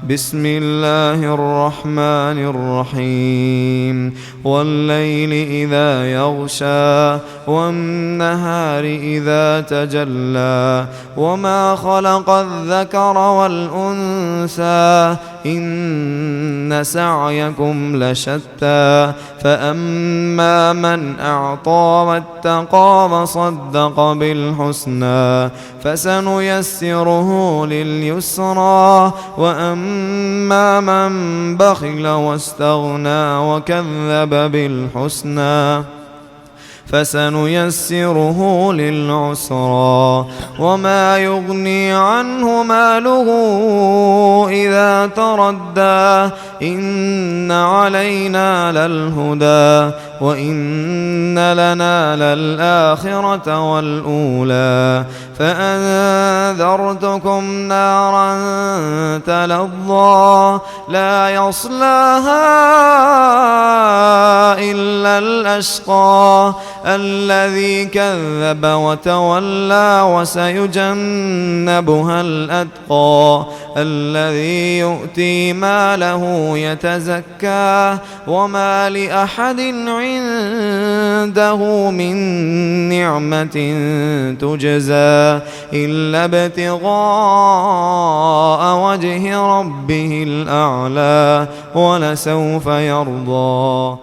بسم الله الرحمن الرحيم والليل إذا يغشى والنهار إذا تجلى وما خلق الذكر والأنثى إن سعيكم لشتى فأما من أعطى واتقى وصدق بالحسنى فسنيسره لليسرى وأما من بخل واستغنى وكذب بالحسنى فسنيسره للعسرى وما يغني عنه ماله إذا تردى إن علينا للهدى وإن لنا للآخرة والأولى فأنذرتكم نارا تلظى لا يصلاها إلا الأشقى الذي كذب وتولى وسيجنبها الأتقى الذي يؤتي ماله يتزكى وما لأحد عنده من نعمة تجزى إلا ابتغاء وجه ربه الأعلى ولسوف يرضى.